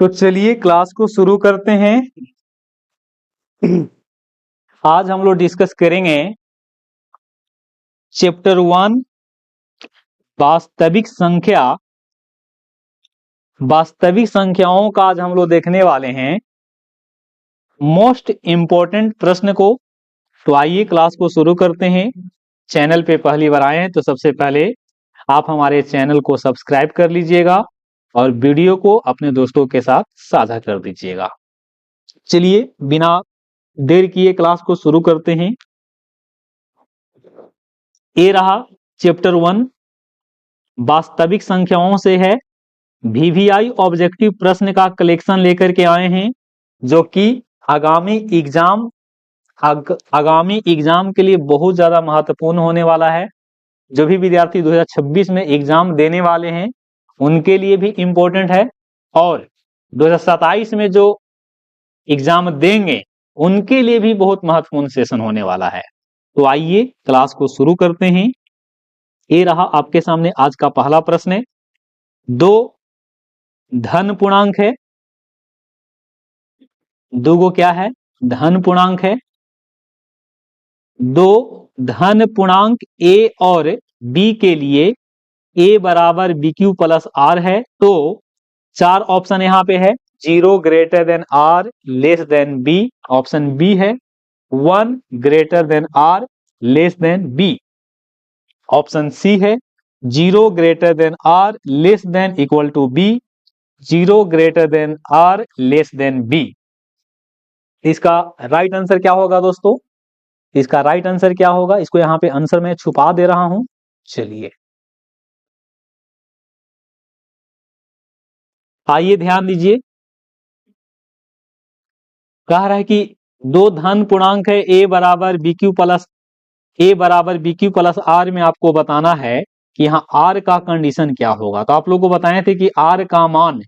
तो चलिए क्लास को शुरू करते हैं। आज हम लोग डिस्कस करेंगे चैप्टर 1 वास्तविक संख्या। वास्तविक संख्याओं का आज हम लोग देखने वाले हैं मोस्ट इंपॉर्टेंट प्रश्न को। तो आइए क्लास को शुरू करते हैं। चैनल पे पहली बार आए हैं तो सबसे पहले आप हमारे चैनल को सब्सक्राइब कर लीजिएगा और वीडियो को अपने दोस्तों के साथ साझा कर दीजिएगा। चलिए बिना देर किए क्लास को शुरू करते हैं। ये रहा चैप्टर 1 वास्तविक संख्याओं से है। वीवीआई ऑब्जेक्टिव प्रश्न का कलेक्शन लेकर के आए हैं जो कि आगामी एग्जाम के लिए बहुत ज्यादा महत्वपूर्ण होने वाला है। जो भी विद्यार्थी 2026 में एग्जाम देने वाले हैं उनके लिए भी इम्पोर्टेंट है और 2027 में जो एग्जाम देंगे उनके लिए भी बहुत महत्वपूर्ण सेशन होने वाला है। तो आइए क्लास को शुरू करते हैं। ये रहा आपके सामने आज का पहला प्रश्न है। 2 धन पूर्णांक है। 2 को क्या है? धन पूर्णांक है। 2 धन पूर्णांक ए और बी के लिए ए बराबर बी क्यू प्लस आर है। तो 4 ऑप्शन यहाँ पे है। 0 greater than R less than B, option B है। 1 greater than R less than B, option C है। 0 greater than R less than equal to B, 0 greater than R less than B. इसका right answer क्या होगा दोस्तों? इसका right answer क्या होगा? इसको यहां पे आंसर में छुपा दे रहा हूं। चलिए आइए ध्यान दीजिए। कह रहा है कि 2 धन पूर्णांक है। ए बराबर बी क्यू प्लस आर में आपको बताना है कि यहाँ आर का कंडीशन क्या होगा। तो आप लोगों को बताए थे कि आर का मान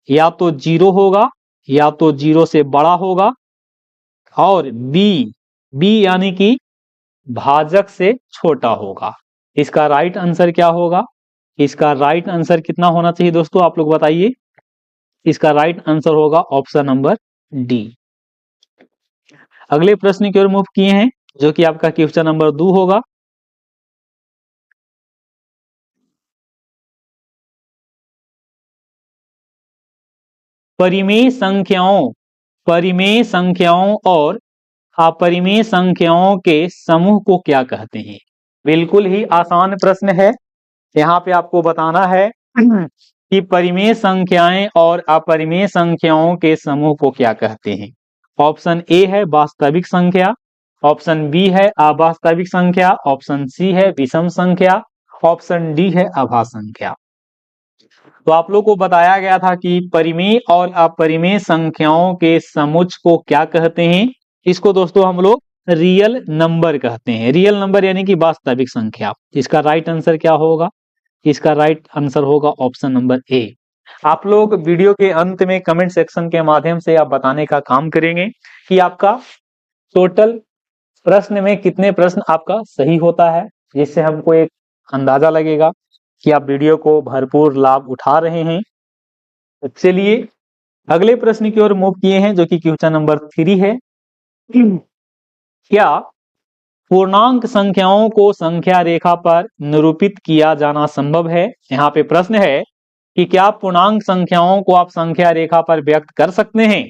या तो 0 होगा या तो 0 से बड़ा होगा और बी यानी कि भाजक से छोटा होगा। इसका राइट आंसर क्या होगा? इसका राइट आंसर कितना होना चाहिए दोस्तों? आप लोग बताइए। इसका राइट आंसर होगा ऑप्शन नंबर डी। अगले प्रश्न की ओर मूव किए हैं जो कि आपका क्वेश्चन नंबर 2 होगा। परिमेय संख्याओं और अपरिमेय संख्याओं के समूह को क्या कहते हैं? बिल्कुल ही आसान प्रश्न है। यहाँ पे आपको बताना है कि परिमेय संख्याएं और अपरिमेय संख्याओं के समूह को क्या कहते हैं। ऑप्शन ए है वास्तविक संख्या, ऑप्शन बी है अवास्तविक संख्या, ऑप्शन सी है विषम संख्या, ऑप्शन डी है अभाज्य संख्या। तो आप लोग को बताया गया था कि परिमेय और अपरिमेय संख्याओं के समुच्चय को क्या कहते हैं। इसको दोस्तों हम लोग रियल नंबर कहते हैं। रियल नंबर यानी कि वास्तविक संख्या। इसका राइट आंसर क्या होगा? इसका राइट आंसर होगा ऑप्शन नंबर ए। आप लोग वीडियो के अंत में कमेंट सेक्शन के माध्यम से आप बताने का काम करेंगे कि आपका टोटल प्रश्न में कितने प्रश्न आपका सही होता है, जिससे हमको एक अंदाजा लगेगा कि आप वीडियो को भरपूर लाभ उठा रहे हैं। तो चलिए अगले प्रश्न की ओर मूव किए हैं जो कि क्वेश्चन नंबर 3 है। क्या पूर्णांक संख्याओं को संख्या रेखा पर निरूपित किया जाना संभव है? यहाँ पे प्रश्न है कि क्या पूर्णांक संख्याओं को आप संख्या रेखा पर व्यक्त कर सकते हैं?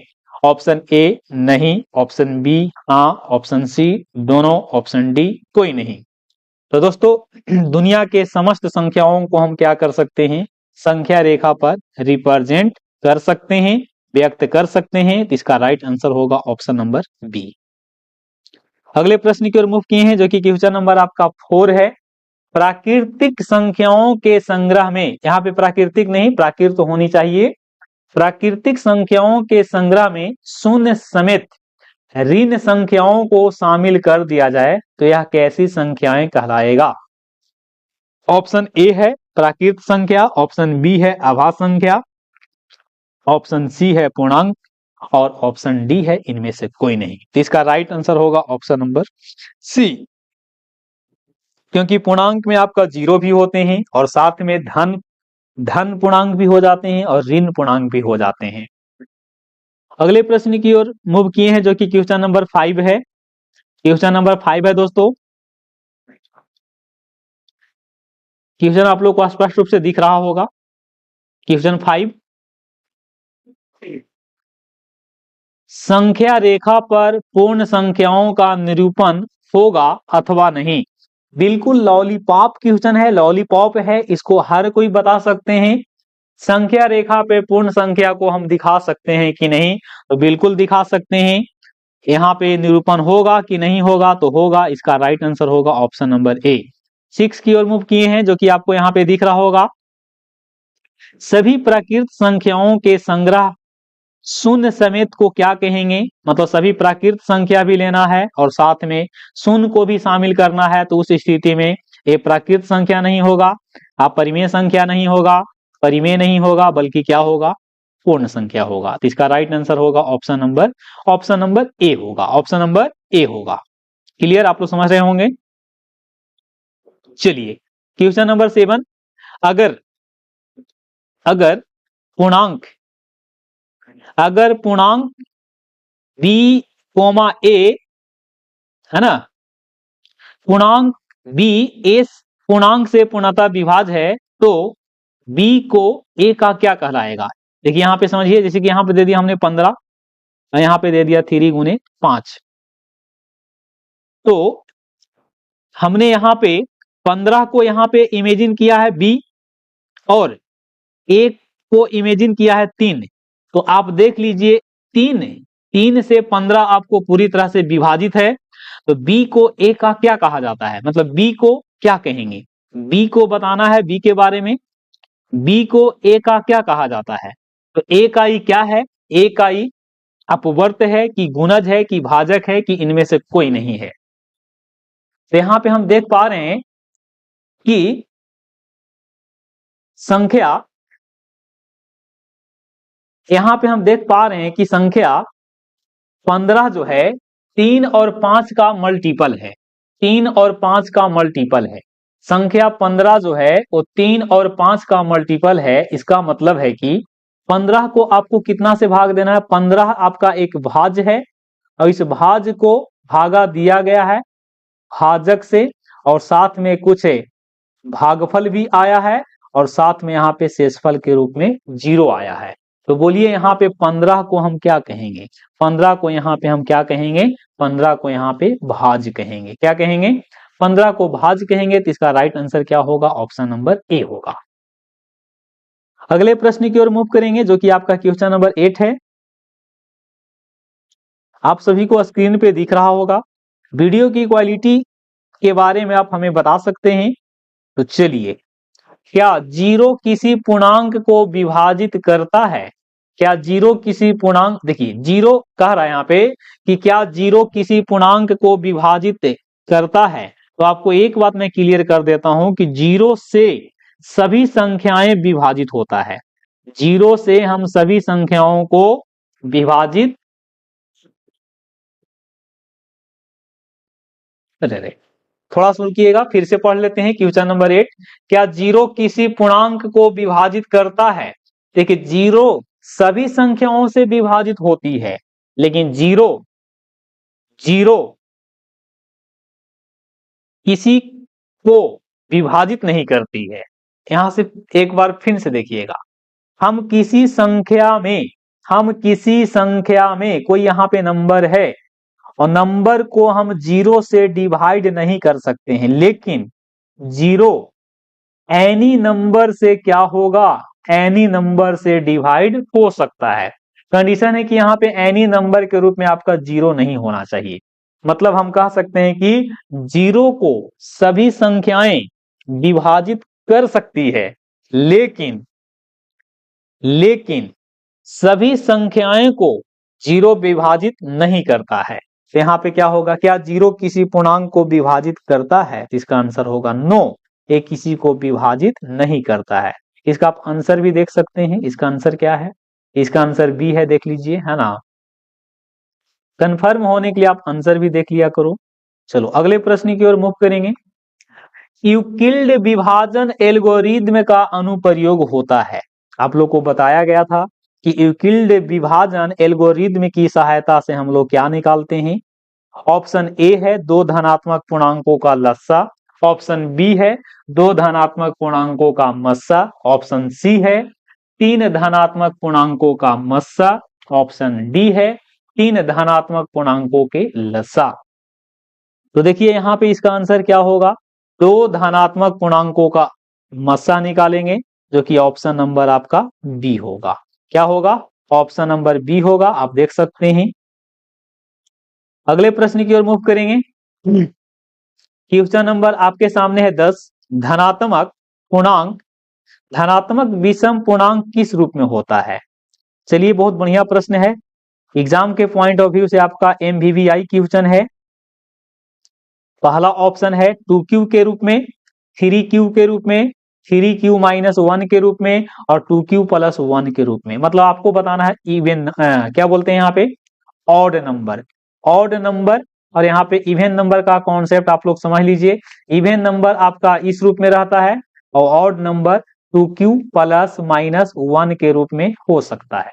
ऑप्शन ए नहीं, ऑप्शन बी हाँ, ऑप्शन सी दोनों, ऑप्शन डी कोई नहीं। तो दोस्तों दुनिया के समस्त संख्याओं को हम क्या कर सकते हैं? संख्या रेखा पर रिप्रेजेंट कर सकते हैं, व्यक्त कर सकते हैं। तो इसका राइट आंसर होगा ऑप्शन नंबर बी। अगले प्रश्न की ओर मूव किए हैं जो कि क्वेश्चन नंबर आपका 4 है। प्राकृतिक संख्याओं के संग्रह में, यहाँ पे प्राकृतिक नहीं प्राकृत होनी चाहिए, प्राकृतिक संख्याओं के संग्रह में शून्य समेत ऋण संख्याओं को शामिल कर दिया जाए तो यह कैसी संख्याएं कहलाएगा? ऑप्शन ए है प्राकृत संख्या, ऑप्शन बी है अभाज्य संख्या, ऑप्शन सी है पूर्णांक और ऑप्शन डी है इनमें से कोई नहीं। तो इसका राइट आंसर होगा ऑप्शन नंबर सी, क्योंकि पूर्णांक में आपका 0 भी होते हैं और साथ में धन धन पूर्णांक भी हो जाते हैं और ऋण पूर्णांक भी हो जाते हैं। अगले प्रश्न की ओर मूव किए हैं जो कि क्वेश्चन नंबर 5 है। क्वेश्चन नंबर 5 है दोस्तों। क्वेश्चन आप लोग को स्पष्ट रूप से दिख रहा होगा। क्वेश्चन 5, संख्या रेखा पर पूर्ण संख्याओं का निरूपण होगा अथवा नहीं। बिल्कुल लॉलीपॉप क्वेश्चन है, लॉलीपॉप है, इसको हर कोई बता सकते हैं। संख्या रेखा पे पूर्ण संख्या को हम दिखा सकते हैं कि नहीं, तो बिल्कुल दिखा सकते हैं। यहाँ पे निरूपण होगा कि नहीं होगा, तो होगा। इसका राइट आंसर होगा ऑप्शन नंबर ए। 6 की ओर मूव किए हैं जो कि आपको यहाँ पे दिख रहा होगा। सभी प्राकृत संख्याओं के संग्रह शून्य समेत को क्या कहेंगे। मतलब सभी प्राकृत संख्या भी लेना है और साथ में शून्य को भी शामिल करना है, तो उस स्थिति में ये प्राकृत संख्या नहीं होगा, अपरिमेय संख्या नहीं होगा, परिमेय नहीं होगा, बल्कि क्या होगा, पूर्ण संख्या होगा। तो इसका राइट आंसर होगा ऑप्शन नंबर ए होगा। ऑप्शन नंबर ए होगा। क्लियर, आप लोग समझ रहे होंगे। चलिए क्वेश्चन नंबर 7, अगर पूर्णांक बी कोमा ए है ना, पूर्णांक बी ए पूर्णांक से पूर्णतः विभाज्य है, तो बी को ए का क्या कहलाएगा। देखिए यहाँ पे समझिए, जैसे कि यहाँ पे दे दिया हमने 15 और यहाँ पे दे दिया 3 गुने 5। तो हमने यहाँ पे 15 को यहाँ पे इमेजिन किया है बी और एक को इमेजिन किया है 3। तो आप देख लीजिए 3 से 15 आपको पूरी तरह से विभाजित है, तो बी को ए का क्या कहा जाता है, मतलब बी को क्या कहेंगे, बी को बताना है। बी के बारे में, बी को ए का क्या कहा जाता है, तो ए का ई क्या है, ए का ई अपवर्त है कि गुणज है कि भाजक है कि इनमें से कोई नहीं है। तो यहां पे हम देख पा रहे हैं कि संख्या, यहां पे हम देख पा रहे हैं कि संख्या 15 जो है 3 और 5 का मल्टीपल है। 3 और 5 का मल्टीपल है। संख्या 15 जो है वो 3 और 5 का मल्टीपल है। इसका मतलब है कि 15 को आपको कितना से भाग देना है, 15 आपका एक भाज्य है और इस भाज्य को भागा दिया गया है भाजक से, और साथ में कुछ भागफल भी आया है और साथ में यहाँ पे शेषफल के रूप में 0 आया है। तो बोलिए यहाँ पे 15 को हम क्या कहेंगे, 15 को यहाँ पे हम क्या कहेंगे, 15 को यहाँ पे भाज्य कहेंगे। क्या कहेंगे, 15 को भाज्य कहेंगे। तो इसका राइट आंसर क्या होगा, ऑप्शन नंबर ए होगा। अगले प्रश्न की ओर मूव करेंगे जो कि आपका क्वेश्चन नंबर 8 है। आप सभी को स्क्रीन पे दिख रहा होगा। वीडियो की क्वालिटी के बारे में आप हमें बता सकते हैं। तो चलिए, क्या जीरो किसी पूर्णांक को विभाजित करता है, क्या जीरो किसी पूर्णांक, देखिए जीरो कह रहा है यहाँ पे कि क्या जीरो किसी पूर्णांक को विभाजित करता है। तो आपको एक बात मैं क्लियर कर देता हूं कि जीरो से सभी संख्याएं विभाजित होता है। जीरो से हम सभी संख्याओं को विभाजित, अरे थोड़ा सुनिएगा, फिर से पढ़ लेते हैं क्वेश्चन नंबर 8। क्या जीरो किसी पूर्णांक को विभाजित करता है। देखिए जीरो सभी संख्याओं से विभाजित होती है, लेकिन जीरो किसी को विभाजित नहीं करती है। यहां से एक बार फिर से देखिएगा, हम किसी संख्या में कोई यहाँ पे नंबर है और नंबर को हम जीरो से डिवाइड नहीं कर सकते हैं, लेकिन जीरो एनी नंबर से क्या होगा, एनी नंबर से डिवाइड हो सकता है। कंडीशन है कि यहाँ पे एनी नंबर के रूप में आपका जीरो नहीं होना चाहिए। मतलब हम कह सकते हैं कि जीरो को सभी संख्याएं विभाजित कर सकती है, लेकिन सभी संख्याएं को जीरो विभाजित नहीं करता है। तो यहाँ पे क्या होगा, क्या जीरो किसी पूर्णांक को विभाजित करता है। इसका आंसर होगा नो, ये किसी को विभाजित नहीं करता है। इसका आप आंसर भी देख सकते हैं। इसका आंसर क्या है, इसका आंसर बी है, देख लीजिए, है ना। कंफर्म होने के लिए आप आंसर भी देख लिया करो। चलो अगले प्रश्न की ओर मूव करेंगे। यूक्लिड विभाजन एल्गोरिदम का अनुप्रयोग होता है। आप लोग को बताया गया था कि यूक्लिड विभाजन एल्गोरिदम की सहायता से हम लोग क्या निकालते हैं। ऑप्शन ए है दो धनात्मक पूर्णांकों का लस्सा, ऑप्शन बी है दो धनात्मक पूर्णांकों का मस्सा, ऑप्शन सी है तीन धनात्मक पूर्णांकों का मस्सा, ऑप्शन डी है तीन धनात्मक पूर्णांकों के लस्सा। तो देखिए यहां पे इसका आंसर क्या होगा, दो धनात्मक पूर्णांकों का मस्सा निकालेंगे जो कि ऑप्शन नंबर आपका बी होगा। क्या होगा, ऑप्शन नंबर बी होगा। आप देख सकते हैं। अगले प्रश्न की ओर मूव करेंगे। क्वेश्चन नंबर आपके सामने है 10। धनात्मक पूर्णांक, धनात्मक विषम पूर्णांक किस रूप में होता है। चलिए बहुत बढ़िया प्रश्न है, एग्जाम के पॉइंट ऑफ व्यू से आपका MVVI क्वेश्चन है। पहला ऑप्शन है 2q के रूप में, 3q के रूप में, 3q माइनस 1 के रूप में और 2q प्लस 1 के रूप में। मतलब आपको बताना है इवन क्या बोलते हैं यहाँ पे, ऑड नंबर। ऑड नंबर और यहाँ पे इवन नंबर का कॉन्सेप्ट आप लोग समझ लीजिए। इवन नंबर आपका इस रूप में रहता है और odd number 2q plus minus 1 के रूप में हो सकता है।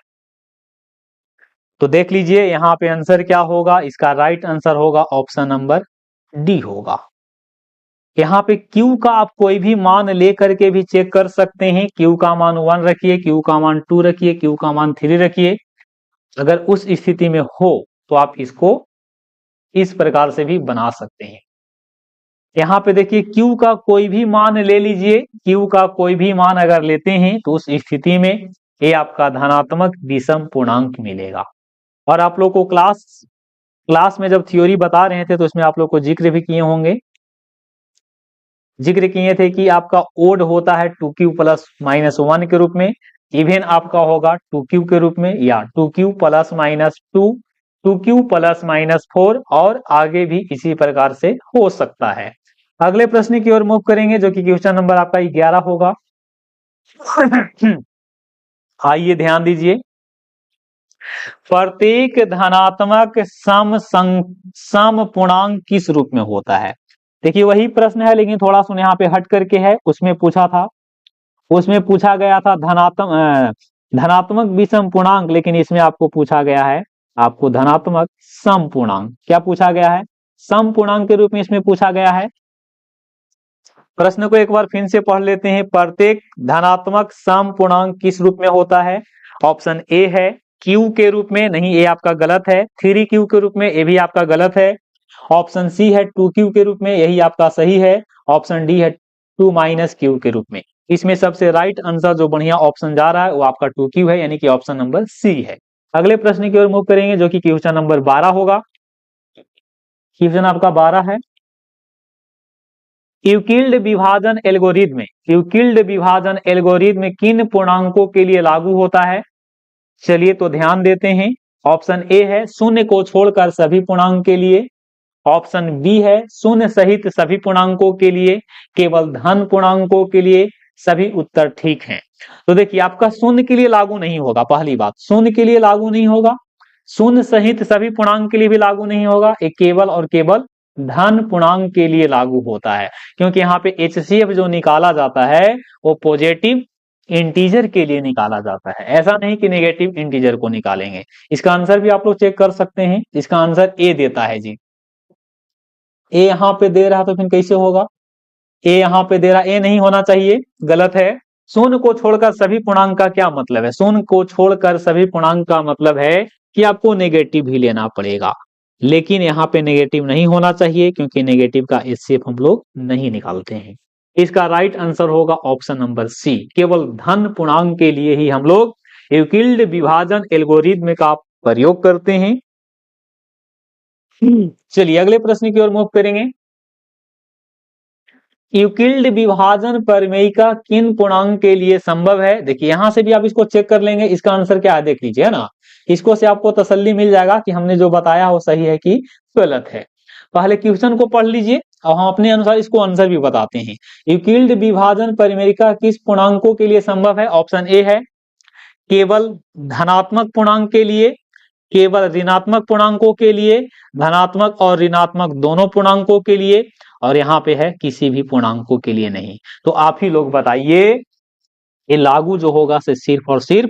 तो देख लीजिए यहाँ पे आंसर क्या होगा, इसका राइट आंसर होगा ऑप्शन नंबर डी होगा। यहाँ पे Q का आप कोई भी मान लेकर के भी चेक कर सकते हैं। Q का मान 1 रखिए, Q का मान 2 रखिए, Q का मान 3 रखिए। अगर उस स्थिति में हो तो आप इसको इस प्रकार से भी बना सकते हैं। यहाँ पे देखिए Q का कोई भी मान ले लीजिए, Q का कोई भी मान अगर लेते हैं तो उस स्थिति में ये आपका धनात्मक विषम पूर्णांक मिलेगा। और आप लोग को क्लास में जब थ्योरी बता रहे थे तो इसमें आप लोग को जिक्र भी किए होंगे, जिक्र किए थे कि आपका ओड होता है 2q प्लस माइनस 1 के रूप में, इवन आपका होगा 2q के रूप में या 2q plus minus 2, 2q plus minus 4 और आगे भी इसी प्रकार से हो सकता है। अगले प्रश्न की ओर मूव करेंगे जो कि क्वेश्चन नंबर आपका 11 होगा। आइए ध्यान दीजिए, प्रत्येक धनात्मक सम पूर्णांक किस रूप में होता है। देखिए वही प्रश्न है लेकिन थोड़ा सा यहाँ पे हट करके है। उसमें पूछा गया था धनात्मक विषम पूर्णांक, लेकिन इसमें आपको पूछा गया है आपको धनात्मक सम पूर्णांक। क्या पूछा गया है, सम पूर्णांक के रूप में इसमें पूछा गया है। प्रश्न को एक बार फिर से पढ़ लेते हैं। प्रत्येक धनात्मक सम पूर्णांक किस रूप में होता है। ऑप्शन ए है Q के रूप में, नहीं ये आपका गलत है। 3Q के रूप में, ये भी आपका गलत है। ऑप्शन सी है 2Q के रूप में, यही आपका सही है। ऑप्शन डी है 2 माइनस Q के रूप में। इसमें सबसे राइट आंसर जो बढ़िया ऑप्शन जा रहा है वो आपका 2Q है, यानी कि ऑप्शन नंबर सी है। अगले प्रश्न की ओर मूव करेंगे जो कि क्वेश्चन नंबर 12 होगा। क्वेश्चन आपका 12 है, यूक्लिड विभाजन एल्गोरिदम किन पूर्णांकों के लिए लागू होता है। चलिए तो ध्यान देते हैं। ऑप्शन ए है शून्य को छोड़कर सभी पूर्णांक के लिए, ऑप्शन बी है शून्य सहित सभी पूर्णांकों के लिए, केवल धन पूर्णांकों के लिए। सभी उत्तर ठीक हैं। तो देखिए आपका शून्य के लिए लागू नहीं होगा। पहली बात, शून्य के लिए लागू नहीं होगा, शून्य सहित सभी पूर्णांक के लिए भी लागू नहीं होगा। एक केवल और केवल धन पूर्णांक के लिए लागू होता है, क्योंकि यहाँ पे HCF जो निकाला जाता है वो पॉजिटिव इंटीजर के लिए निकाला जाता है, ऐसा नहीं कि नेगेटिव इंटीजर को निकालेंगे। इसका आंसर भी आप लोग चेक कर सकते हैं। इसका आंसर ए देता है जी। ए यहाँ पे दे रहा तो फिर कैसे होगा, ए यहाँ पे दे रहा, ए नहीं होना चाहिए, गलत है। शून्य को छोड़कर सभी पूर्णांक का क्या मतलब है, शून्य को छोड़कर सभी पूर्णांक का मतलब है कि आपको नेगेटिव ही लेना पड़ेगा, लेकिन यहाँ पे नेगेटिव नहीं होना चाहिए क्योंकि नेगेटिव का HCF हम लोग नहीं निकालते हैं। इसका राइट आंसर होगा ऑप्शन नंबर सी, केवल धन पूर्णांक के लिए ही हम लोग यूक्लिड विभाजन एल्गोरिदम का प्रयोग करते हैं। चलिए अगले प्रश्न की ओर मूव करेंगे। यूक्लिड विभाजन प्रमेयिका किन पूर्णांक के लिए संभव है। देखिए यहां से भी आप इसको चेक कर लेंगे, इसका आंसर क्या है देख लीजिए, है ना। इसको से आपको तसल्ली मिल जाएगा कि हमने जो बताया वो सही है कि गलत है। पहले क्वेश्चन को पढ़ लीजिए और हम अपने अनुसार इसको आंसर भी बताते हैं। यूक्लिड विभाजन प्रमेयिका किस पूर्णांकों के लिए संभव है। ऑप्शन ए है केवल धनात्मक पूर्णांक के लिए, केवल ऋणात्मक पूर्णांकों के लिए, धनात्मक और ऋणात्मक दोनों पूर्णांकों के लिए, और यहाँ पे है किसी भी पूर्णांकों के लिए नहीं। तो आप ही लोग बताइए, ये लागू जो होगा से सिर्फ और सिर्फ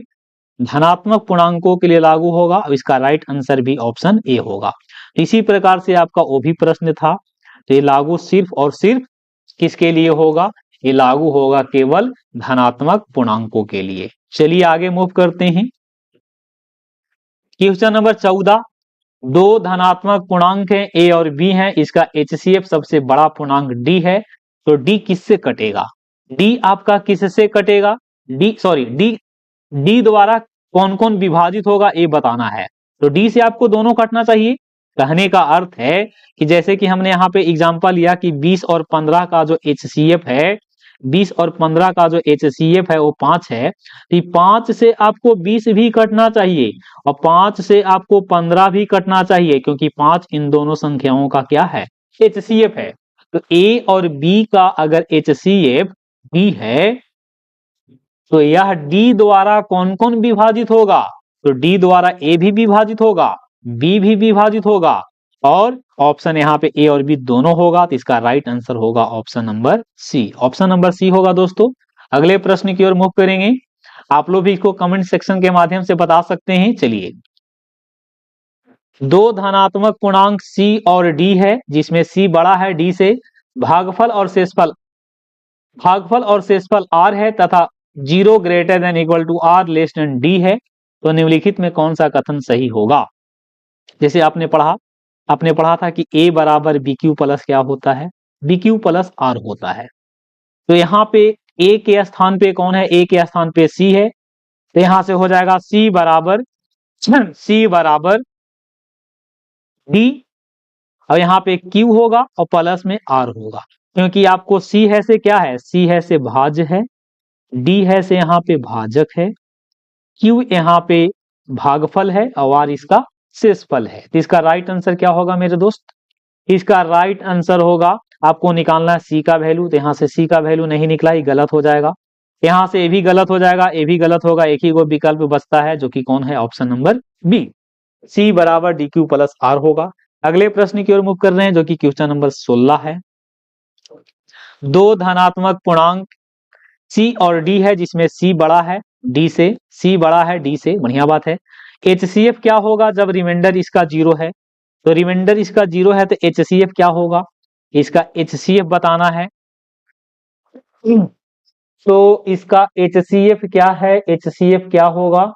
धनात्मक पूर्णांकों के लिए लागू होगा, और इसका राइट आंसर भी ऑप्शन ए होगा। इसी प्रकार से आपका वो भी प्रश्न था, तो ये लागू सिर्फ और सिर्फ किसके लिए होगा, ये लागू होगा केवल धनात्मक पूर्णांकों के लिए। चलिए आगे मूव करते हैं। क्वेश्चन नंबर 14, दो धनात्मक पूर्णांक हैं ए और बी हैं, इसका HCF सबसे बड़ा पूर्णांक डी है, तो डी किससे कटेगा, डी आपका किससे कटेगा, डी द्वारा कौन कौन विभाजित होगा ये बताना है। तो डी से आपको दोनों कटना चाहिए। कहने का अर्थ है कि जैसे कि हमने यहाँ पे एग्जांपल लिया कि 20 और 15 का जो HCF है, 20 और 15 का जो HCF है वो 5 है, तो 5 से आपको 20 भी कटना चाहिए और 5 से आपको 15 भी कटना चाहिए, क्योंकि 5 इन दोनों संख्याओं का क्या है, HCF है। तो ए और बी का अगर HCF बी है, तो यह डी द्वारा कौन कौन विभाजित होगा, तो डी द्वारा ए भी विभाजित होगा, बी भी विभाजित होगा, और ऑप्शन यहाँ पे ए और बी दोनों होगा, तो इसका राइट आंसर होगा option number C. Option number C होगा दोस्तों। अगले प्रश्न की ओर मूव करेंगे। आप लोग भी इसको कमेंट सेक्शन के माध्यम से बता सकते हैं। चलिए, दो धनात्मक पूर्णांक सी और डी है, जिसमें सी बड़ा है डी से, भागफल और शेषफल आर है तथा 0 greater than equal to R less than D है, तो निम्नलिखित में कौन सा कथन सही होगा। जैसे आपने पढ़ा था कि a बराबर बी क्यू प्लस क्या होता है, बी क्यू प्लस आर होता है। तो यहाँ पे a के स्थान पे कौन है, a के स्थान पे c है, तो यहां से हो जाएगा c बराबर d, और यहाँ पे q होगा और प्लस में r होगा, क्योंकि आपको c है से क्या है, c है से भाज्य है, d है से यहाँ पे भाजक है, q यहाँ पे भागफल है और r इसका शेषफल है। तो इसका राइट आंसर क्या होगा मेरे दोस्त, इसका राइट आंसर होगा, आपको निकालना है c का वैल्यू, तो यहाँ से c का वैल्यू नहीं निकला, ये गलत हो जाएगा। यहाँ से ए भी गलत हो जाएगा, ए भी गलत होगा, एक ही को विकल्प बचता है जो कि कौन है, ऑप्शन नंबर बी, c बराबर डी क्यू प्लस आर होगा। अगले प्रश्न की ओर मूव कर रहे हैं, जो कि क्वेश्चन नंबर 16 है। दो धनात्मक पूर्णांक सी और डी है, जिसमें सी बड़ा है डी से, सी बड़ा है डी से, बढ़िया बात है। HCF क्या होगा जब रिमाइंडर इसका 0 है, तो रिमाइंडर इसका 0 है तो HCF क्या होगा, इसका HCF बताना है। तो इसका HCF क्या है, HCF क्या होगा,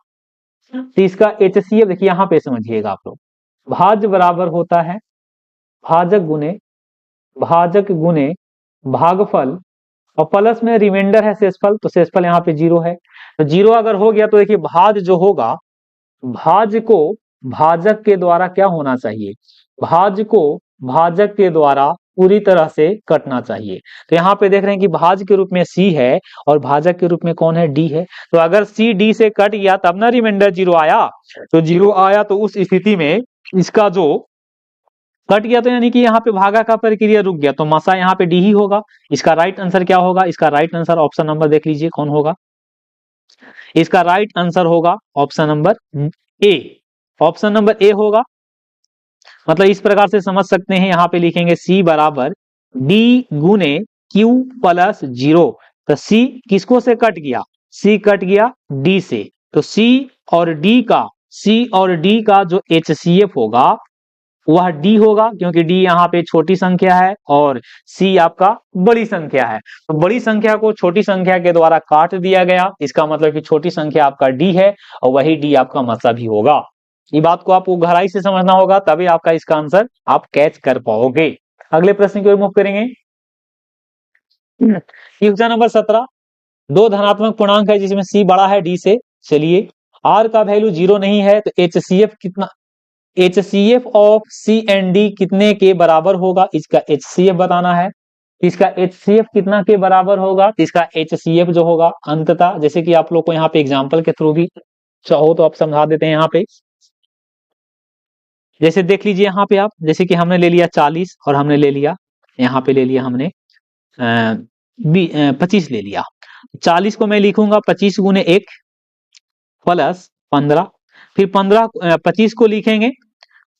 तो इसका HCF देखिए यहां पे समझिएगा आप लोग, भाज्य बराबर होता है भाजक गुने भागफल, और प्लस में रिमाइंडर है शेषफल, तो शेषफल यहाँ पे 0 है, तो 0 अगर हो गया तो देखिए भाज्य जो होगा, भाज्य को भाजक के द्वारा क्या होना चाहिए, भाज्य को भाजक के द्वारा पूरी तरह से कटना चाहिए। तो यहाँ पे देख रहे हैं कि भाज्य के रूप में सी है और भाजक के रूप में कौन है, डी है। तो अगर सी डी से कट गया तब ना रिमाइंडर 0 आया, तो 0 आया तो उस स्थिति में इसका जो कट गया, तो यानी कि यहाँ पे भागा का प्रक्रिया रुक गया, तो मसा यहाँ पे डी ही होगा। इसका राइट आंसर क्या होगा, इसका राइट आंसर ऑप्शन नंबर देख लीजिए कौन होगा, इसका राइट आंसर होगा option number A, option number A होगा। मतलब इस प्रकार से समझ सकते हैं, यहाँ पे लिखेंगे C बराबर डी गुने क्यू प्लस 0, तो C किसको से कट गया, C कट गया D से, तो C और D का जो HCF होगा वह D होगा, क्योंकि D यहाँ पे छोटी संख्या है और C आपका बड़ी संख्या है, तो बड़ी संख्या को छोटी संख्या के द्वारा काट दिया गया, इसका मतलब कि छोटी संख्या आपका D है और वही D आपका मतलब ही होगा। ये बात को आपको गहराई से समझना होगा, तभी आपका इसका आंसर आप कैच कर पाओगे। अगले प्रश्न की ओर मूव करेंगे। क्वेश्चन नंबर 17, दो धनात्मक पूर्णांक है जिसमें C बड़ा है D से। चलिए, R का वैल्यू 0 नहीं है, तो HCF कितना, HCF of C and D कितने के बराबर होगा, इसका HCF बताना है। इसका HCF कितना के बराबर होगा, तो इसका HCF जो होगा अंततः, जैसे कि आप लोग को यहाँ पे एग्जाम्पल के थ्रू भी चाहो तो आप समझा देते हैं। यहाँ पे जैसे देख लीजिए, यहाँ पे आप जैसे कि हमने ले लिया 40 और हमने ले लिया यहाँ पे ले लिया हमने 25 ले लिया। 40 को मैं लिखूंगा 25 गुने 1 प्लस 15, फिर 25 को लिखेंगे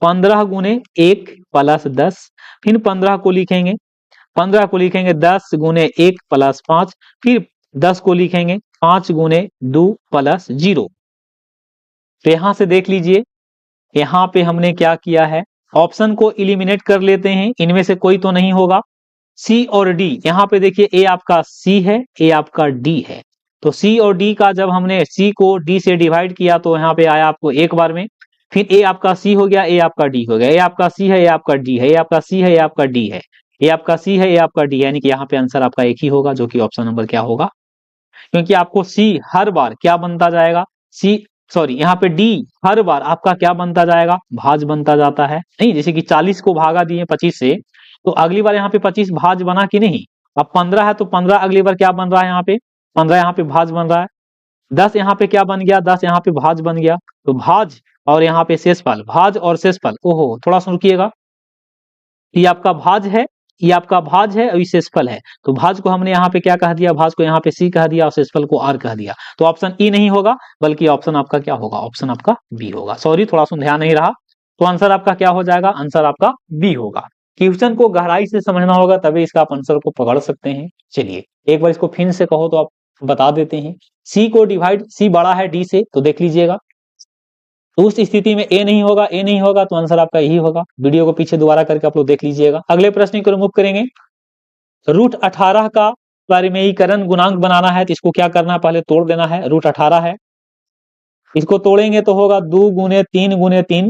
15 गुने 1 प्लस 10, फिर 15 को लिखेंगे 10 गुने 1 प्लस 5, फिर 10 को लिखेंगे 5 गुने 2 प्लस 0। तो यहां से देख लीजिए, यहां पे हमने क्या किया है, ऑप्शन को इलिमिनेट कर लेते हैं, इनमें से कोई तो नहीं होगा। सी और डी, यहां पे देखिए ए आपका सी है, ए आपका डी है। तो सी और डी का जब हमने सी को डी से डिवाइड किया तो यहाँ पे आया आपको एक बार में, फिर ए आपका सी हो गया, ए आपका डी हो गया, ए आपका सी है, ए आपका डी है, ए आपका सी है, ए आपका डी है, ए आपका सी है, ए आपका डी है, यानी कि यहाँ पे आंसर आपका एक ही होगा, जो कि ऑप्शन नंबर क्या होगा, क्योंकि आपको सी हर बार क्या बनता जाएगा, सी सॉरी यहाँ पे डी हर बार आपका क्या बनता जाएगा, भाज बनता जाता है। नहीं, जैसे कि 40 को भागा दिए 25 से, तो अगली बार यहाँ पे 25 भाज बना कि नहीं। अब 15 है तो 15 अगली बार क्या बन रहा है, यहाँ पे 15 यहाँ पे भाज बन रहा है। 10 यहाँ पे क्या बन गया, 10 यहाँ पे भाज बन गया। तो भाज और यहाँ पे शेषफल, भाज और शेषफल, ओहो थोड़ा सा रुकिएगा, ये आपका भाज है, ये आपका भाज है और ये शेषफल है। तो भाज को हमने यहाँ पे क्या कह दिया, भाज को यहाँ पे सी कह दिया और शेषफल को आर कह दिया। तो ऑप्शन ई नहीं होगा, बल्कि ऑप्शन आपका क्या होगा, ऑप्शन आपका बी होगा। सॉरी थोड़ा सा ध्यान नहीं रहा, तो आंसर आपका क्या हो जाएगा, आंसर आपका बी होगा। क्वेश्चन को गहराई से समझना होगा तभी इसका आप आंसर को पकड़ सकते हैं। चलिए एक बार इसको फिर से कहो तो आप बता देते हैं। सी को डिवाइड, सी बड़ा है डी से, तो देख लीजिएगा, तो उस स्थिति में ए नहीं होगा, ए नहीं होगा तो आंसर आपका यही होगा। वीडियो को पीछे दोबारा करके आप लोग देख लीजिएगा। अगले प्रश्न को रिमूव करेंगे। रूट 18 का परिमेयीकरण गुणांक बनाना है, तो इसको क्या करना है, पहले तोड़ देना है। रूट 18 है, इसको तोड़ेंगे तो होगा 2 गुने 3 गुने 3।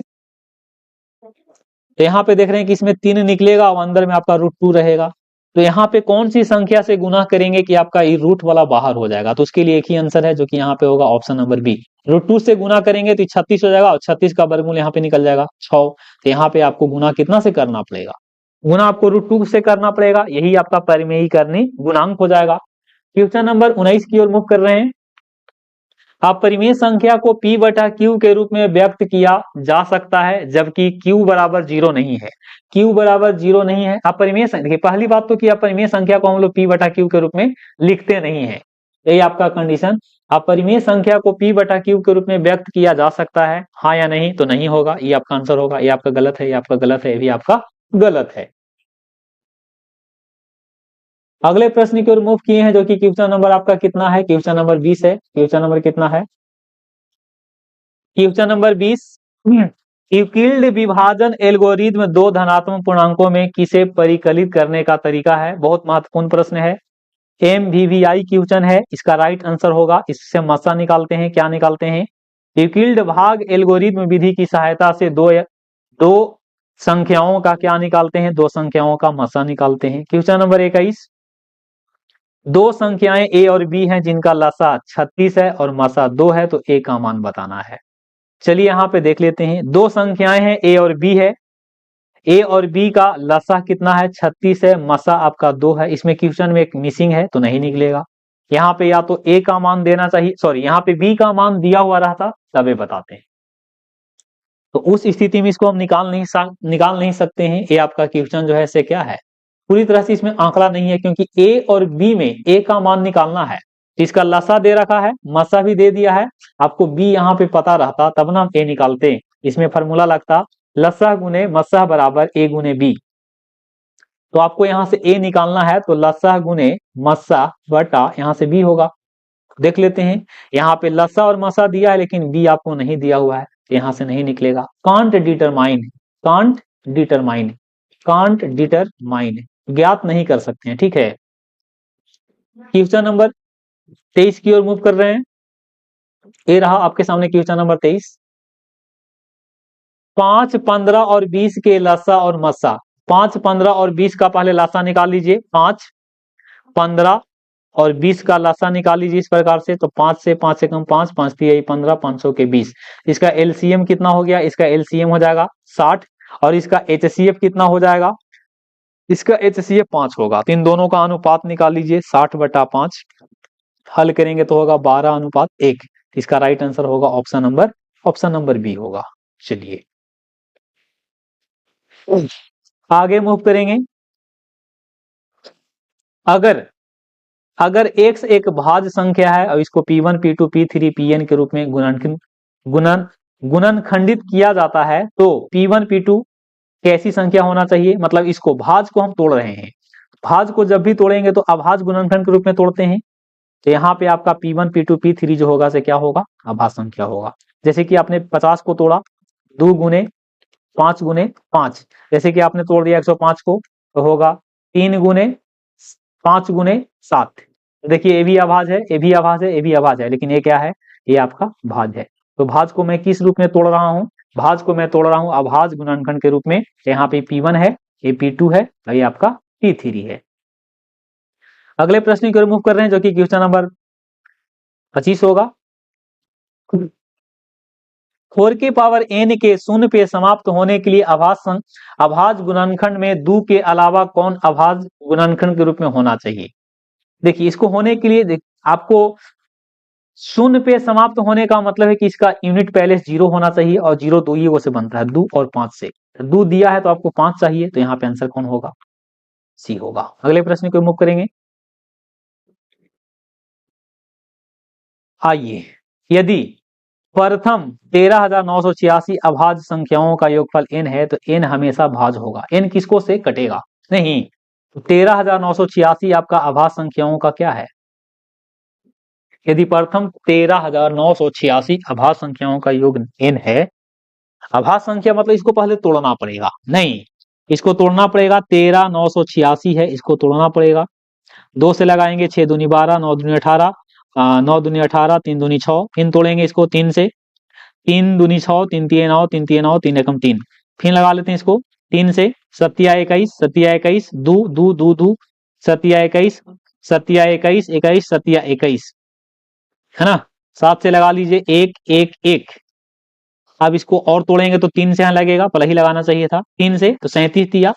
तो यहाँ पे देख रहे हैं कि इसमें 3 निकलेगा और अंदर में आपका रूट 2 रहेगा। तो यहाँ पे कौन सी संख्या से गुना करेंगे कि आपका ये रूट वाला बाहर हो जाएगा, तो उसके लिए एक ही आंसर है, जो कि यहाँ पे होगा ऑप्शन नंबर बी। रूट 2 से गुना करेंगे तो 36 हो जाएगा और 36 का वर्गमूल यहाँ पे निकल जाएगा 6। तो यहाँ पे आपको गुना कितना से करना पड़ेगा, गुना आपको रूट 2 से करना पड़ेगा, यही आपका परिमेयीकरणीय गुणांक हो जाएगा। क्वेश्चन नंबर 19 की ओर मूव कर रहे हैं। अपरिमेय संख्या को p बटा q के रूप में व्यक्त किया जा सकता है जबकि q बराबर 0 नहीं है। q बराबर 0 नहीं है, अपरिमेय संख्या, पहली बात तो कि अपरिमेय संख्या को हम लोग p बटा q के रूप में लिखते नहीं है, यही आपका कंडीशन। अपरिमेय संख्या को p बटा q के रूप में व्यक्त किया जा सकता है, हाँ या नहीं, तो नहीं होगा, ये आपका आंसर होगा। ये आपका गलत है, ये आपका गलत है, ये भी आपका गलत है। अगले प्रश्न की ओर मूव किए हैं, जो कि क्वेश्चन नंबर आपका कितना है, क्वेश्चन नंबर 20 है। क्वेश्चन नंबर कितना है, क्वेश्चन नंबर 20। यूक्लिड विभाजन एल्गोरिथ्म दो धनात्मक पूर्णांकों में किसे परिकलित करने का तरीका है, बहुत महत्वपूर्ण प्रश्न है। MVVI क्वेश्चन है, इसका राइट आंसर होगा, इससे मसा निकालते हैं, क्या निकालते हैं, यूक्लिड भाग एल्गोरिथ्म विधि की सहायता से दो संख्याओं का क्या निकालते हैं, दो संख्याओं का मसा निकालते हैं। Question number 21। दो संख्याएं a और b हैं जिनका लसा 36 है और मसा 2 है, तो a का मान बताना है। चलिए यहाँ पे देख लेते हैं, दो संख्याएं हैं a और b है, a और b का लसा कितना है, 36 है, मसा आपका 2 है। इसमें क्वेश्चन में एक मिसिंग है तो नहीं निकलेगा। यहाँ पे या तो a का मान देना चाहिए, सॉरी यहाँ पे b का मान दिया हुआ रहता तबे बताते हैं, तो उस स्थिति में इसको हम निकाल नहीं सकते हैं। ये आपका क्वेश्चन जो है से क्या है, पूरी तरह से इसमें आंकड़ा नहीं है, क्योंकि a और b में a का मान निकालना है। इसका लसा दे रखा है, मसा भी दे दिया है, आपको b यहाँ पे पता रहता तब ना हम a निकालते। इसमें फॉर्मूला लगता लसा गुने मसा बराबर a गुने b। तो आपको यहाँ से a निकालना है, तो लसा गुने मसा बटा यहाँ से b होगा। देख लेते हैं, यहाँ पे लसा और मसा दिया है लेकिन b आपको नहीं दिया हुआ है, यहाँ से नहीं निकलेगा। Can't determine, can't determine, can't determine, ज्ञात नहीं कर सकते हैं, ठीक है। क्वेश्चन नंबर 23 की ओर मूव कर रहे हैं। ये रहा आपके सामने क्वेश्चन नंबर 23। 5, 15 और 20 के लसा और मसा, 5, 15 और 20 का पहले लसा निकाल लीजिए, 5, 15 और 20 का लसा निकाल लीजिए इस प्रकार से। तो 5 से 5 से कम 5, 5 3 15, 500 के 20। इसका एलसीएम कितना हो गया, इसका एलसीएम हो जाएगा 60 और इसका एचसीएफ कितना हो जाएगा, इसका एचसीएफ 5 होगा। तो इन दोनों का अनुपात निकाल लीजिए, 60 बटा 5, हल करेंगे तो होगा 12 अनुपात 1। इसका राइट आंसर होगा ऑप्शन नंबर बी होगा। चलिए आगे मूव करेंगे। अगर x एक भाज्य संख्या है और इसको p1 p2 p3 pn के रूप में गुणनखंडित किया जाता है तो P1 P2 कैसी संख्या होना चाहिए, मतलब इसको भाज को हम तोड़ रहे हैं। भाज को जब भी तोड़ेंगे तो अभाज गुणनखंड के रूप में तोड़ते हैं। तो यहाँ पे आपका P1 P2 P3 जो होगा से क्या होगा, अभाज संख्या होगा। जैसे कि आपने 50 को तोड़ा 2 गुने 5 गुने 5, जैसे कि आपने तोड़ दिया 105 को तो होगा 3 गुने 5 गुने 7। देखिए ये भी अभाज है, ये भी अभाज है, ये भी अभाज है, लेकिन ये क्या है, ये आपका भाज है। तो भाज को मैं किस रूप में तोड़ रहा हूं, भाज को मैं तोड़ रहा हूं अभाज गुणनखंड के रूप में। यहाँ पे P1 है, ये P2 है और ये आपका P3 है। अगले प्रश्न की ओर मूव कर रहे हैं जो कि क्वेश्चन नंबर 25 होगा। 4 के पावर n के शून्य पे समाप्त होने के लिए अभाज गुणनखंड में 2 के अलावा कौन अभाज गुणनखंड के रूप में होना चाहिए। देखिए इसको होने के लिए आपको शून्य पे समाप्त होने का मतलब है कि इसका यूनिट पहले 0 होना चाहिए और 0 दो ही से बनता है, 2 और 5 से। 2 दिया है तो आपको 5 चाहिए, तो यहाँ पे आंसर कौन होगा, सी होगा। अगले प्रश्न को मूव करेंगे। आइए, यदि प्रथम 13,986 अभाज्य संख्याओं का योगफल n है तो n हमेशा भाज्य होगा। n किसको से कटेगा नहीं, तो 13,986 आपका अभाज्य संख्याओं का क्या है। यदि प्रथम 13,986 अभाज्य संख्याओं का योग n है, अभाज्य संख्या मतलब इसको पहले तोड़ना पड़ेगा, नहीं इसको तोड़ना पड़ेगा। 13,986 है, इसको तोड़ना पड़ेगा। 2 से लगाएंगे 6 दूनी 12, 9 दूनी 18, 9 दूनी 18, 3 दूनी 6, फिर तोड़ेंगे इसको 3 से, 3 दूनी 6, 3 तिये 9, 3 तिये 9, 3 एकम 3, फिर लगा लेते हैं इसको 3 से, 7 सत्या 21, दू दू दू दू, 7 सत्या 21, 21 सत्या 21, है ना। 7 से लगा लीजिए 1 1 1। अब इसको और तोड़ेंगे तो 3 से यहाँ लगेगा, पहले ही लगाना चाहिए था 3 से, तो 37 दिया।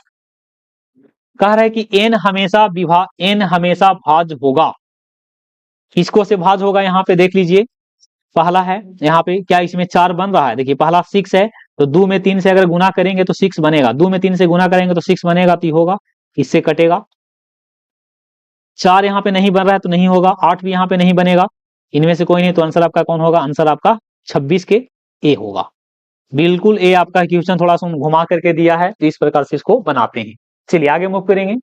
कह रहा है कि n हमेशा भाज्य होगा। किसको से भाज्य होगा, यहाँ पे देख लीजिए पहला है, यहाँ पे क्या इसमें 4 बन रहा है, देखिए पहला 6 है तो 2 में 3 से अगर गुना करेंगे तो 6 बनेगा, 2 में 3 से गुना करेंगे तो 6 बनेगा, तो होगा इससे कटेगा। 4 यहाँ पे नहीं बन रहा है तो नहीं होगा, 8 भी यहाँ पे नहीं बनेगा, इनमें से कोई नहीं, तो आंसर आपका कौन होगा, आंसर आपका 26 के ए होगा। बिल्कुल ए आपका क्वेश्चन थोड़ा सा घुमा करके दिया है, तो इस प्रकार से इसको बनाते हैं। चलिए आगे मूव करेंगे।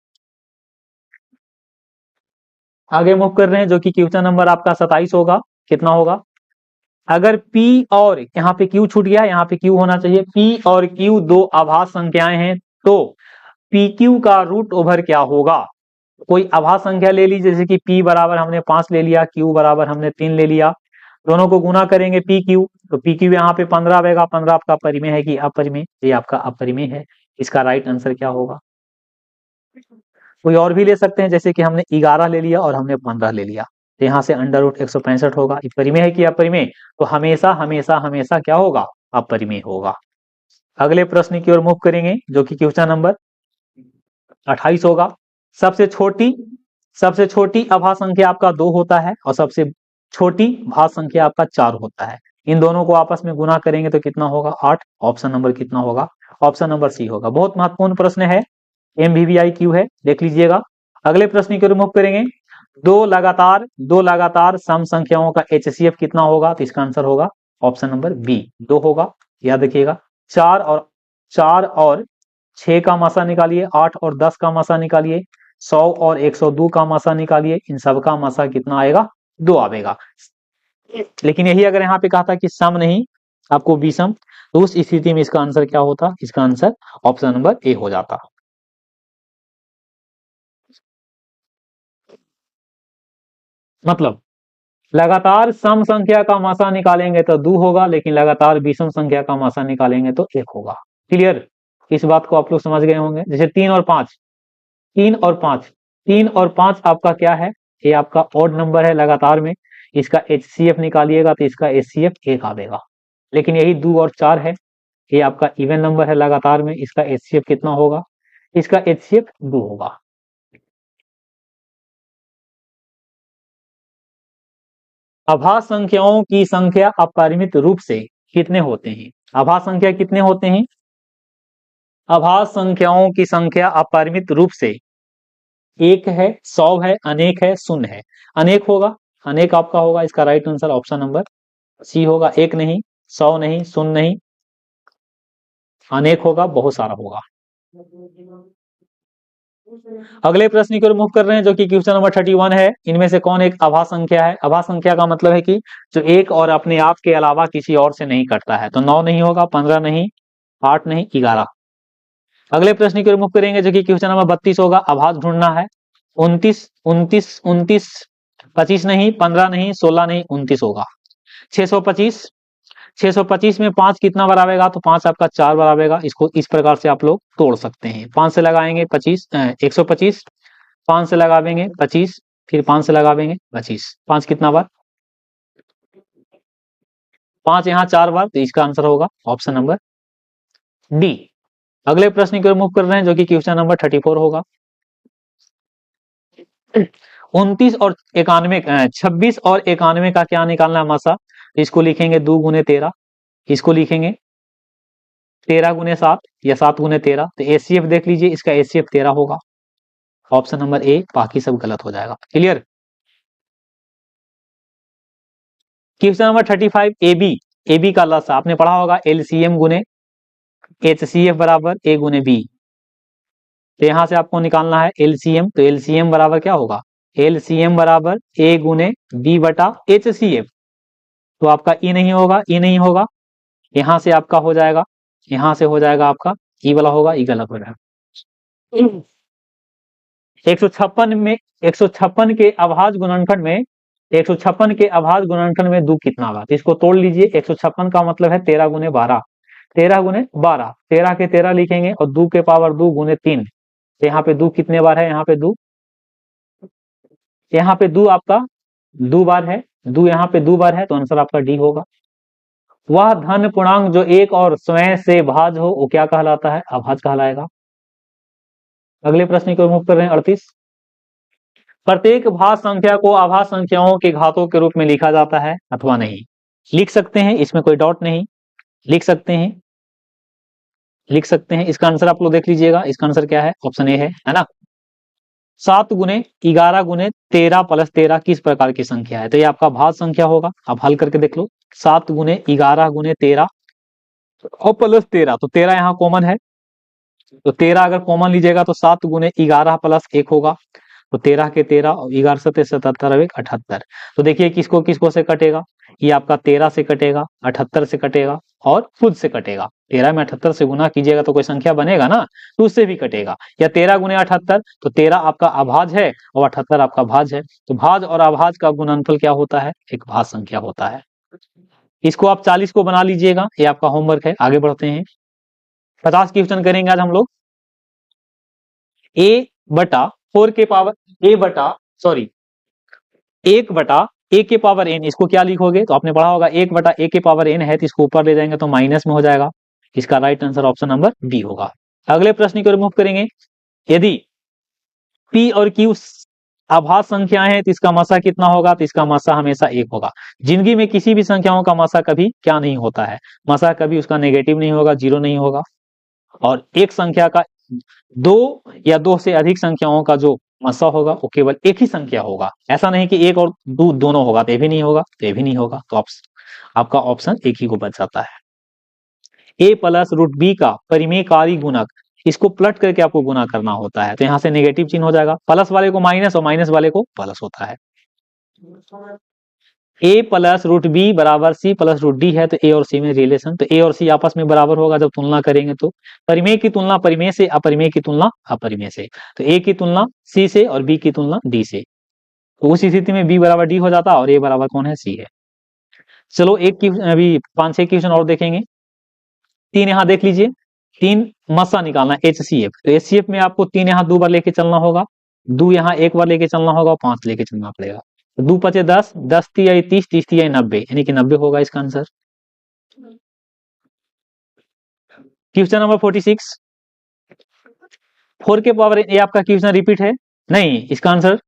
आगे मूव कर रहे हैं जो कि क्वेश्चन नंबर आपका 27 होगा। कितना होगा, अगर P और यहाँ पे Q छूट गया, यहाँ पे Q होना चाहिए, P और Q दो अभाज्य संख्याएं हैं तो PQ का रूट ओवर क्या होगा। कोई अभाज्य संख्या ले लीजिए, जैसे कि P बराबर हमने 5 ले लिया, Q बराबर हमने 3 ले लिया, दोनों को गुना करेंगे PQ, तो PQ यहाँ पे 15 आएगा। 15 आपका परिमेय है कि अपरिमेय, ये आपका अपरिमेय है। इसका राइट आंसर क्या होगा। कोई और भी ले सकते हैं, जैसे कि हमने 11 ले लिया और हमने 15 ले लिया, तो यहाँ से अंडर रूट 165 होगा। परिमेय है कि अपरिमेय, तो हमेशा हमेशा हमेशा क्या होगा, अपरिमेय होगा। अगले प्रश्न की ओर मूव करेंगे जो कि क्वेश्चन नंबर 28 होगा। सबसे छोटी अभाज्य संख्या आपका 2 होता है और सबसे छोटी भाज्य संख्या आपका 4 होता है। इन दोनों को आपस में गुना करेंगे तो कितना होगा, 8। ऑप्शन नंबर कितना होगा, ऑप्शन नंबर सी होगा। बहुत महत्वपूर्ण प्रश्न है, MVVIQ है, देख लीजिएगा। अगले प्रश्न की ओर मूव करेंगे। दो लगातार सम संख्याओं का HCF कितना होगा, तो इसका आंसर होगा ऑप्शन नंबर बी, 2 होगा। याद रखिएगा, 4 और 6 का मासा निकालिए, 8 और 10 का मासा निकालिए, 100 और 102 का मासा निकालिए, इन सब का मासा कितना आएगा, 2 आएगा। लेकिन यही अगर यहाँ पे कहा था कि सम नहीं आपको विषम, तो उस स्थिति में इसका आंसर क्या होता, इसका आंसर ऑप्शन नंबर ए हो जाता। मतलब लगातार सम संख्या का मासा निकालेंगे तो 2 होगा, लेकिन लगातार विषम संख्या का मासा निकालेंगे तो 1 होगा। क्लियर, इस बात को आप लोग समझ गए होंगे। जैसे 3 और 5, 3 और 5 आपका क्या है, ये आपका ऑड नंबर है लगातार में, इसका HCF निकालिएगा तो इसका HCF 1 आएगा। लेकिन यही 2 और 4 है, ये आपका इवन नंबर है लगातार में, इसका HCF कितना होगा, इसका HCF 2 होगा। अभाज्य संख्याओं की संख्या अपरिमित रूप से कितने होते हैं, अभाज्य संख्या कितने होते हैं, अभाज्य संख्याओं की संख्या अपरिमित रूप से 1 है, 100 है, अनेक है, शून्य है। अनेक होगा, अनेक आपका होगा, इसका right answer option number C होगा। 1 नहीं 100 नहीं, शून्य नहीं, अनेक होगा, बहुत सारा होगा। अगले प्रश्न की ओर मूव कर रहे हैं जो कि क्वेश्चन नंबर 31 है। इनमें से कौन एक अभाज्य संख्या है? अभाज्य संख्या का मतलब है कि जो एक और अपने आप के अलावा किसी और से नहीं कटता है। तो 9 नहीं होगा, 15 नहीं, 8 नहीं, 11। अगले प्रश्न की ओर मूव करेंगे जो कि क्वेश्चन नंबर 32 होगा। अभाज्य ढूंढना है। 29, 29, 29, 25 नहीं, 15 नहीं, 16 नहीं, 29 होगा। 625, 625 में 5 कितना बार आएगा? तो 5 आपका 4 बार आएगा। इसको इस प्रकार से आप लोग तोड़ सकते हैं। 5 से लगाएंगे 25, 125, 5 से लगाएंगे 25, फिर 5 से लगाएंगे 25। 5 कितना बार? 5 यहाँ 4 बार, तो इसका आंसर होगा ऑप्शन नंबर डी। अगले प्रश्न की ओर मूव कर रहे हैं जो कि क्वेश्चन नंबर 34 होगा। 29 और 91, 26 और 91 का क्या निकालना है मासा? इसको लिखेंगे 2 गुने 13, इसको लिखेंगे 13 गुने 7 या 7 गुने 13। तो एचसीएफ देख लीजिए, इसका एचसीएफ 13 होगा। ऑप्शन नंबर ए, बाकी सब गलत हो जाएगा। Clear? Question number 35 AB. AB का लसा आपने पढ़ा होगा, एलसीएम गुने एचसीएफ बराबर ए गुने बी। तो यहां से आपको निकालना है एलसीएम। तो एलसीएम बराबर क्या होगा? एलसीएम बराबर ए गुने बी बटा एचसीएफ। तो आपका ई नहीं होगा, ई नहीं होगा, यहां से आपका हो जाएगा, यहां से हो जाएगा आपका ई वाला होगा, ई गलत हो जाएगा। 156 में 156 के अभाज्य गुणनखंड में 156 के अभाज्य गुणनखंड में 2 कितना बार? इसको तोड़ लीजिए। 156 का मतलब है 13 गुने 12, 13 गुने 12, 13 के 13 लिखेंगे और 2 के पावर 2 गुने 3। तो यहाँ पे 2 कितने बार है? यहाँ पे 2, यहाँ पे 2 आपका 2 बार है, 2 यहाँ पे 2 बार है, तो आंसर आपका डी होगा। वह धन पूर्णांक जो एक और स्वयं से भाज्य हो वो क्या कहलाता है? अभाज्य कहलाएगा। अगले प्रश्न को मूव कर रहे हैं 38। प्रत्येक भाज्य संख्या को अभाज्य संख्याओं के घातों के रूप में लिखा जाता है अथवा नहीं? लिख सकते हैं, इसमें कोई डाउट नहीं, लिख सकते हैं, लिख सकते हैं। इसका आंसर आप लोग देख लीजिएगा, इसका आंसर क्या है? ऑप्शन ए है ना। 7 गुने 11 गुने 13 प्लस 13 किस प्रकार की संख्या है? तो ये आपका भाज्य संख्या होगा। आप हल करके देख लो। 7 गुने 11 गुने 13 और प्लस 13, तो 13 यहाँ कॉमन है, तो 13 अगर कॉमन लीजिएगा तो 7 गुने 11 प्लस 1 होगा। तो 13 के 13 और 11 सत्ते 77 और 78। तो देखिए किसको किसको से कटेगा? ये आपका 13 से कटेगा, 78 से कटेगा और खुद से कटेगा। 13 में 78 से गुना कीजिएगा तो कोई संख्या बनेगा ना, तो उससे भी कटेगा। या 13 गुने 78, तो 13 आपका अभाज्य है और 78 आपका भाज्य है। तो भाज्य और अभाज्य का गुणनफल क्या होता है? एक भाज्य संख्या होता है। इसको आप 40 को बना लीजिएगा, ये आपका होमवर्क है। आगे बढ़ते हैं। 50 क्वेश्चन करेंगे आज हम लोग। ए बटा 4 के पावर ए बटा सॉरी 1 बटा ए के पावर एन, इसको क्या लिखोगे? तो आपने पढ़ा होगा 1 बटा ए के पावर एन है, तो इसको ऊपर ले जाएंगे तो माइनस में हो जाएगा। इसका right answer option number B होगा। अगले प्रश्न को रिमूव करेंगे। यदि पी और क्यू अभाज्य संख्याएं हैं तो इसका मासा कितना होगा? तो इसका मासा हमेशा 1 होगा। जिंदगी में किसी भी संख्याओं का मासा कभी क्या नहीं होता है? मासा कभी उसका नेगेटिव नहीं होगा, 0 नहीं होगा। और एक संख्या का 2 या 2 से अधिक संख्याओं का जो मासा होगा वो केवल एक ही संख्या होगा। ऐसा नहीं कि एक और दो दोनों होगा, तो ये भी नहीं होगा, तो ये भी नहीं होगा। तो आपका ऑप्शन एक ही को बच जाता है। ए प्लस रूट बी का परिमेयकारी गुणक, इसको प्लट करके आपको गुना करना होता है। तो यहां से नेगेटिव चिन्ह हो जाएगा, प्लस वाले को माइनस और माइनस वाले को प्लस होता है। ए प्लस रूट बी बराबर सी प्लस रूट डी है, तो ए और सी में रिलेशन, तो ए और सी आपस में बराबर होगा जब तुलना करेंगे। तो परिमेय की तुलना परिमेय से, अपरिमेय की तुलना अपरिमेय से। तो ए की तुलना सी से और बी की तुलना डी से। तो उस स्थिति में बी बराबर डी हो जाता और ए बराबर कौन है? सी है। चलो एक की अभी 5-6 क्वेश्चन और देखेंगे। 3 यहाँ देख लीजिए। 3 मसा निकालना HCF, तो HCF में आपको 3 यहाँ 2 बार लेके चलना होगा, 2 यहाँ 1 बार लेके चलना होगा, 5 लेके चलना पड़ेगा। 2 5 10, 10 3 30, 30 3 90, यानी कि 90 होगा इसका आंसर। क्वेश्चन नंबर 46, 4 के पावर ए आपका क्वेश्चन रिपीट है नहीं, इसका आंसर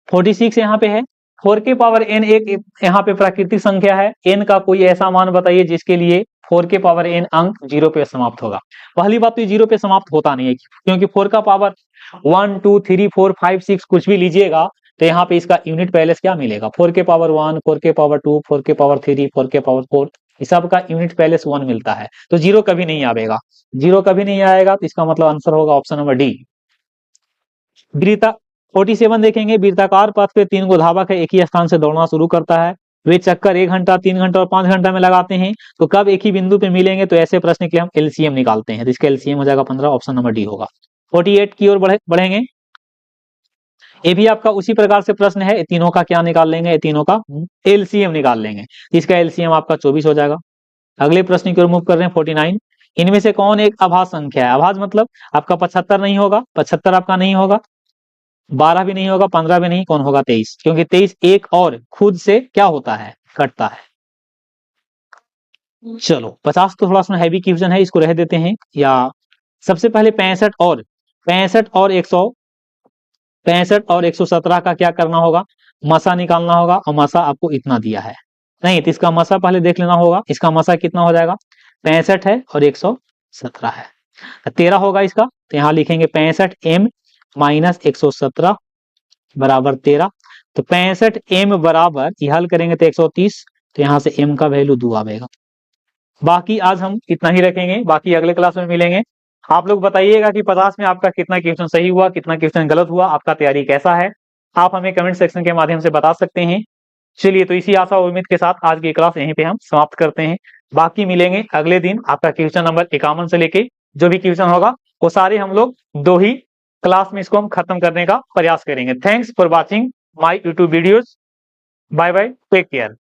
46 यहाँ पे है। 4 के पावर n एक यहाँ पे प्राकृतिक संख्या है। n का कोई ऐसा मान बताइए जिसके लिए 4 के पावर n अंक 0 पे समाप्त होगा। पहली बात तो 0 पे समाप्त होता नहीं है, क्योंकि 4 का पावर 1 2 3 4 5 6 कुछ भी लीजिएगा तो यहाँ पे इसका यूनिट पहले से क्या मिलेगा, 4 के पावर 1, 4 के पावर 2, 4 के पावर 3, 4 के पावर 4, इस सब का यूनिट पहले से 1 मिलता है, तो जीरो कभी नहीं आएगा। जीरो कभी नहीं आएगा तो इसका मतलब आंसर होगा ऑप्शन नंबर डी। वृत्ता 47 देखेंगे, वृत्ताकार पथ पे 3 गो धावक है, एक ही स्थान से दौड़ना शुरू करता है, वे चक्कर 1 घंटा, 3 घंटा और 5 घंटा में लगाते हैं, तो कब एक ही बिंदु पे मिलेंगे, तो ऐसे प्रश्न के हम एलसीएम निकालते हैं, तो इसका एलसीएम हो जाएगा 15, ऑप्शन नंबर डी होगा। 48 की ओर बढ़ेंगे, ये भी आपका उसी प्रकार से प्रश्न है, तीनों का क्या निकाल लेंगे, ये तीनों का एलसीएम निकाल लेंगे, इसका एलसीएम आपका 24 हो जाएगा। अगले प्रश्न की ओर मूव कर रहे हैं 49, इनमें से कौन एक अभाज्य संख्या है, अभाज्य मतलब आपका 75 नहीं होगा, 75 आपका नहीं होगा, 12 भी नहीं होगा, 15 भी नहीं, कौन होगा 23, क्योंकि 23 एक और खुद से क्या होता है, कटता है। चलो 50 तो थोड़ा सा हैवी क्वेश्चन है, इसको रह देते हैं, या सबसे पहले 65 और 117 का क्या करना होगा, मसा निकालना होगा, और मसा आपको इतना दिया है, नहीं तो इसका मसा पहले देख लेना होगा, इसका मसा कितना हो जाएगा, 65 है और 117 है, 13 होगा इसका, तो यहाँ लिखेंगे 65m माइनस 117 बराबर 13, तो 65m बराबर, ये हल करेंगे तो 130, तो यहाँ से m का वैल्यू 2 आएगा। बाकी आज हम इतना ही रखेंगे, बाकी अगले क्लास में मिलेंगे। आप लोग बताइएगा कि 50 में आपका कितना क्वेश्चन सही हुआ, कितना क्वेश्चन गलत हुआ, आपका तैयारी कैसा है, आप हमें कमेंट सेक्शन के माध्यम से बता सकते हैं। चलिए, तो इसी आशा और उम्मीद के साथ आज की क्लास यहीं पे हम समाप्त करते हैं। बाकी मिलेंगे अगले दिन, आपका क्वेश्चन नंबर 51 से लेके जो भी क्वेश्चन होगा वो सारे हम लोग 2 ही क्लास में इसको हम खत्म करने का प्रयास करेंगे। Thanks for watching my YouTube videos. Bye bye, take care.